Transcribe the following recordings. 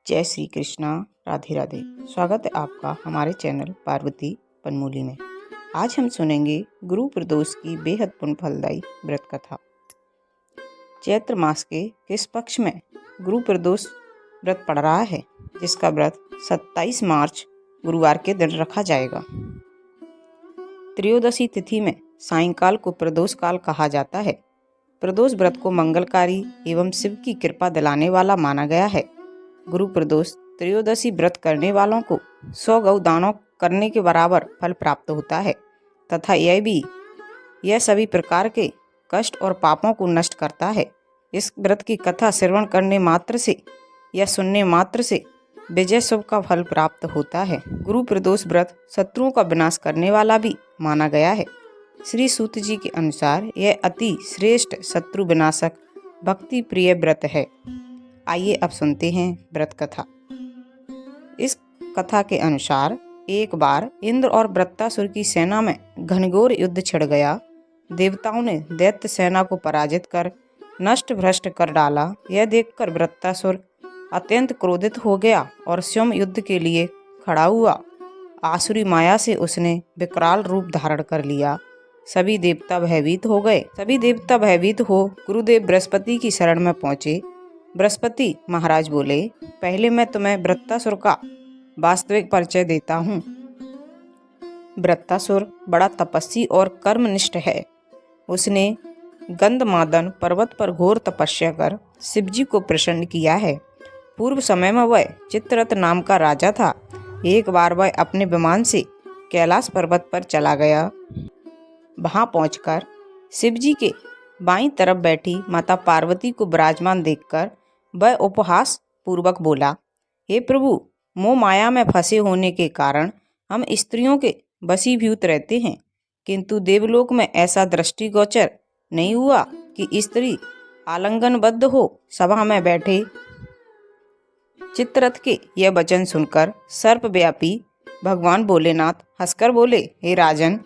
जय श्री कृष्णा। राधे राधे। स्वागत है आपका हमारे चैनल पार्वती पनमूली में। आज हम सुनेंगे गुरु प्रदोष की बेहद पुण्य फलदायी व्रत कथा। चैत्र मास के किस पक्ष में गुरु प्रदोष व्रत पड़ रहा है, जिसका व्रत 27 मार्च गुरुवार के दिन रखा जाएगा। त्रयोदशी तिथि में सायंकाल को प्रदोष काल कहा जाता है। प्रदोष व्रत को मंगलकारी एवं शिव की कृपा दिलाने वाला माना गया है। गुरु प्रदोष त्रयोदशी व्रत करने वालों को 100 गौ दानों करने के बराबर फल प्राप्त होता है तथा यह सभी प्रकार के कष्ट और पापों को नष्ट करता है। इस व्रत की कथा श्रवण करने मात्र से या सुनने मात्र से विजय शुभ का फल प्राप्त होता है। गुरु प्रदोष व्रत शत्रुओं का विनाश करने वाला भी माना गया है। श्री सूत जी के अनुसार यह अति श्रेष्ठ शत्रु विनाशक भक्ति प्रिय व्रत है। आइए अब सुनते हैं व्रत कथा। इस कथा के अनुसार एक बार इंद्र और वृत्तासुर की सेना में घनघोर युद्ध छिड़ गया। देवताओं ने दैत्य सेना को पराजित कर नष्ट भ्रष्ट कर डाला। यह देखकर वृत्तासुर अत्यंत क्रोधित हो गया और स्वयं युद्ध के लिए खड़ा हुआ। आसुरी माया से उसने विकराल रूप धारण कर लिया। सभी देवता भयभीत हो गए। सभी देवता भयभीत हो गुरुदेव बृहस्पति की शरण में पहुंचे। बृहस्पति महाराज बोले, पहले मैं तुम्हें वृत्तासुर का वास्तविक परिचय देता हूँ। वृत्तासुर बड़ा तपस्वी और कर्मनिष्ठ है। उसने गंधमादन पर्वत पर घोर तपस्या कर शिवजी को प्रसन्न किया है। पूर्व समय में वह चित्ररथ नाम का राजा था। एक बार वह अपने विमान से कैलाश पर्वत पर चला गया। वहां पहुंचकर शिवजी के बाईं तरफ बैठी माता पार्वती को विराजमान देखकर वह उपहास पूर्वक बोला, हे प्रभु, मोह माया में फंसे होने के कारण हम स्त्रियों के वशीभूत रहते हैं, किंतु देवलोक में ऐसा दृष्टिगोचर नहीं हुआ कि स्त्री आलिंगनबद्ध हो। सभा में बैठे चित्ररथ के यह वचन सुनकर सर्वव्यापी भगवान भोलेनाथ हंसकर बोले, हे राजन,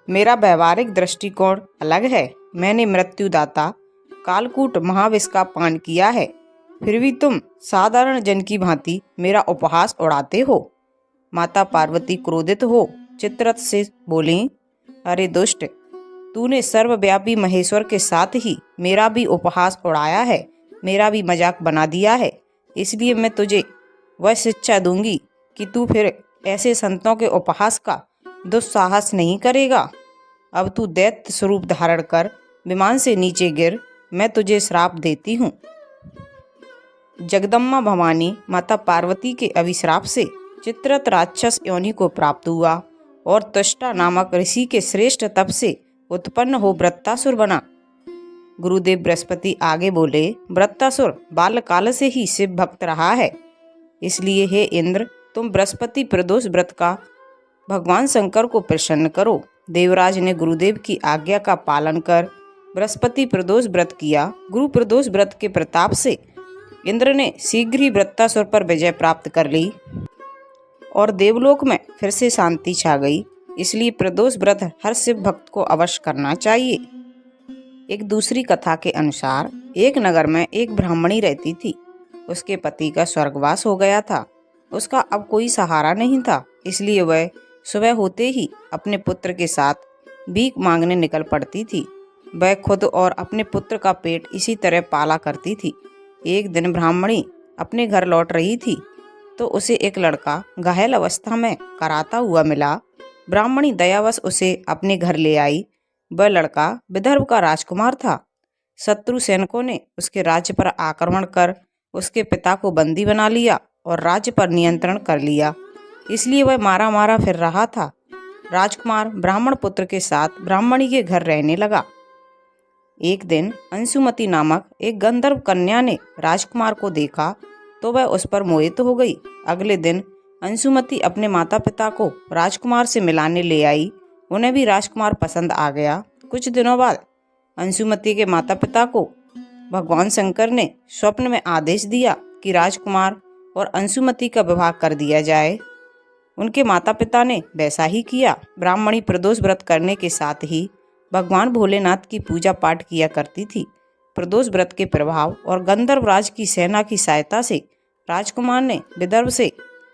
मेरा व्यवहारिक दृष्टिकोण अलग है। मैंने मृत्युदाता कालकूट महाविष का पान किया है, फिर भी तुम साधारण जन की भांति मेरा उपहास उड़ाते हो। माता पार्वती क्रोधित हो चित्ररथ से बोली, अरे दुष्ट, तूने सर्वव्यापी महेश्वर के साथ ही मेरा भी उपहास उड़ाया है, मेरा भी मजाक बना दिया है। इसलिए मैं तुझे वह शिक्षा दूंगी कि तू फिर ऐसे संतों के उपहास का दुस्साहस नहीं करेगा। अब तू दैत्य स्वरूप धारण कर विमान से नीचे गिर, मैं तुझे श्राप देती हूँ। जगदम्बा भवानी माता पार्वती के अभिश्राप से चित्ररथ राक्षस योनि को प्राप्त हुआ और त्वष्टा नामक ऋषि के श्रेष्ठ तप से उत्पन्न हो वृत्तासुर बना। गुरुदेव बृहस्पति आगे बोले, वृत्तासुर बाल्यकाल से ही शिव भक्त रहा है, इसलिए हे इंद्र, तुम बृहस्पति प्रदोष व्रत का भगवान शंकर को प्रसन्न करो। देवराज ने गुरुदेव की आज्ञा का पालन कर बृहस्पति प्रदोष व्रत किया। गुरु प्रदोष व्रत के प्रताप से इंद्र ने शीघ्र ही वृत्तासुर पर विजय प्राप्त कर ली और देवलोक में फिर से शांति छा गई। इसलिए प्रदोष व्रत हर शिव भक्त को अवश्य करना चाहिए। एक दूसरी कथा के अनुसार एक नगर में एक ब्राह्मणी रहती थी। उसके पति का स्वर्गवास हो गया था। उसका अब कोई सहारा नहीं था, इसलिए वह सुबह होते ही अपने पुत्र के साथ भीख मांगने निकल पड़ती थी। वह खुद और अपने पुत्र का पेट इसी तरह पाला करती थी। एक दिन ब्राह्मणी अपने घर लौट रही थी तो उसे एक लड़का घायल अवस्था में कराता हुआ मिला। ब्राह्मणी दयावश उसे अपने घर ले आई। वह लड़का विदर्भ का राजकुमार था। शत्रु सैनिकों ने उसके राज्य पर आक्रमण कर उसके पिता को बंदी बना लिया और राज्य पर नियंत्रण कर लिया, इसलिए वह मारा मारा फिर रहा था। राजकुमार ब्राह्मण पुत्र के साथ ब्राह्मणी के घर रहने लगा। एक दिन अंशुमति नामक एक गंधर्व कन्या ने राजकुमार को देखा तो वह उस पर मोहित हो गई। अगले दिन अंशुमति अपने माता पिता को राजकुमार से मिलाने ले आई। उन्हें भी राजकुमार पसंद आ गया। कुछ दिनों बाद अंशुमति के माता पिता को भगवान शंकर ने स्वप्न में आदेश दिया कि राजकुमार और अंशुमति का विवाह कर दिया जाए। उनके माता पिता ने वैसा ही किया। ब्राह्मणी प्रदोष व्रत करने के साथ ही भगवान भोलेनाथ की पूजा पाठ किया करती थी। प्रदोष व्रत के प्रभाव और गंधर्व राज की सेना की सहायता से राजकुमार ने विदर्भ से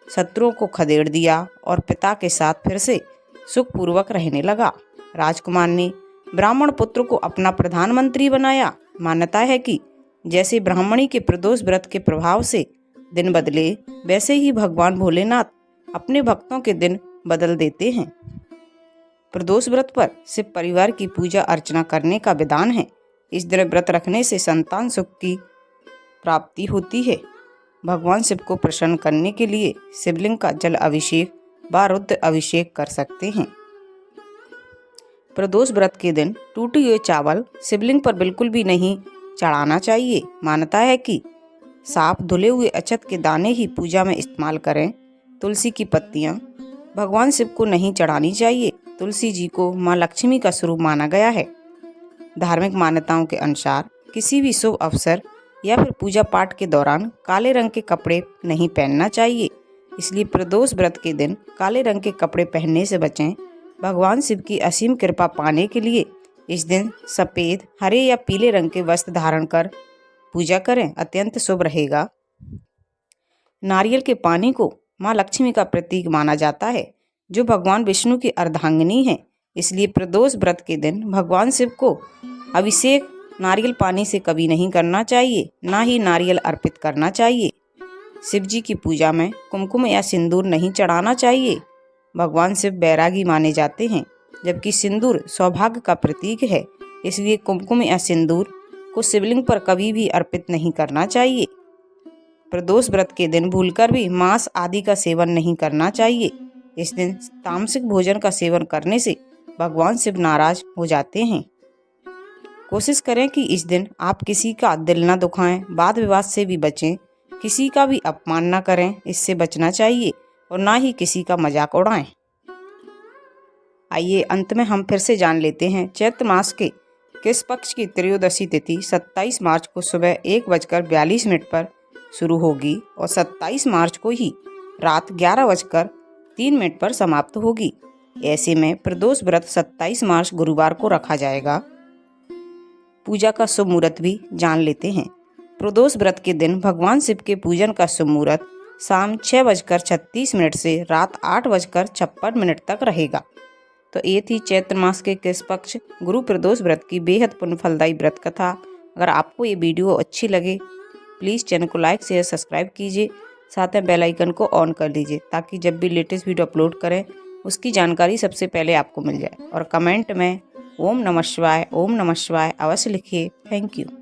शत्रुओं को खदेड़ दिया और पिता के साथ फिर से सुखपूर्वक रहने लगा। राजकुमार ने ब्राह्मण पुत्र को अपना प्रधानमंत्री बनाया। मान्यता है कि जैसे ब्राह्मणी के प्रदोष व्रत के प्रभाव से दिन बदले, वैसे ही भगवान भोलेनाथ अपने भक्तों के दिन बदल देते हैं। प्रदोष व्रत पर शिव परिवार की पूजा अर्चना करने का विधान है। इस दिन व्रत रखने से संतान सुख की प्राप्ति होती है। भगवान शिव को प्रसन्न करने के लिए शिवलिंग का जल अभिषेक व रुद्र अभिषेक कर सकते हैं। प्रदोष व्रत के दिन टूटे हुए चावल शिवलिंग पर बिल्कुल भी नहीं चढ़ाना चाहिए। मान्यता है कि साफ धुले हुए अक्षत के दाने ही पूजा में इस्तेमाल करें। तुलसी की पत्तियां भगवान शिव को नहीं चढ़ानी चाहिए। तुलसी जी को माँ लक्ष्मी का स्वरूप माना गया है। धार्मिक मान्यताओं के अनुसार किसी भी शुभ अवसर या फिर पूजा पाठ के दौरान काले रंग के कपड़े नहीं पहनना चाहिए। इसलिए प्रदोष व्रत के दिन काले रंग के कपड़े पहनने से बचें। भगवान शिव की असीम कृपा पाने के लिए इस दिन सफ़ेद, हरे या पीले रंग के वस्त्र धारण कर पूजा करें, अत्यंत शुभ रहेगा। नारियल के पानी को माँ लक्ष्मी का प्रतीक माना जाता है, जो भगवान विष्णु की अर्धांगिनी है। इसलिए प्रदोष व्रत के दिन भगवान शिव को अभिषेक नारियल पानी से कभी नहीं करना चाहिए, ना ही नारियल अर्पित करना चाहिए। शिव जी की पूजा में कुमकुम या सिंदूर नहीं चढ़ाना चाहिए। भगवान शिव बैरागी माने जाते हैं, जबकि सिंदूर सौभाग्य का प्रतीक है। इसलिए कुमकुम या सिंदूर को शिवलिंग पर कभी भी अर्पित नहीं करना चाहिए। प्रदोष व्रत के दिन भूलकर भी मांस आदि का सेवन नहीं करना चाहिए। इस दिन तामसिक भोजन का सेवन करने से भगवान शिव नाराज हो जाते हैं। कोशिश करें कि इस दिन आप किसी का दिल न दुखाएं, वाद विवाद से भी बचें, किसी का भी अपमान न करें, इससे बचना चाहिए, और ना ही किसी का मजाक उड़ाएं। आइए अंत में हम फिर से जान लेते हैं चैत्र मास के किस पक्ष की त्रयोदशी तिथि 27 मार्च को सुबह 1:42 पर शुरू होगी और 27 मार्च को ही रात 11:03 पर समाप्त होगी। ऐसे में प्रदोष व्रत 27 मार्च गुरुवार को रखा जाएगा। पूजा का शुभ मुहूर्त भी जान लेते हैं। प्रदोष व्रत के दिन भगवान शिव के पूजन का शुभ मुहूर्त शाम 6:36 से रात 8:56 तक रहेगा। तो ये थी चैत्र मास के किस पक्ष गुरु प्रदोष व्रत की बेहद पुण्य फलदायी व्रत कथा। अगर आपको ये वीडियो अच्छी लगे प्लीज़ चैनल को लाइक शेयर सब्सक्राइब कीजिए, साथ में बेल आइकन को ऑन कर लीजिए, ताकि जब भी लेटेस्ट वीडियो अपलोड करें उसकी जानकारी सबसे पहले आपको मिल जाए। और कमेंट में ओम नमः शिवाय अवश्य लिखिए। Thank you.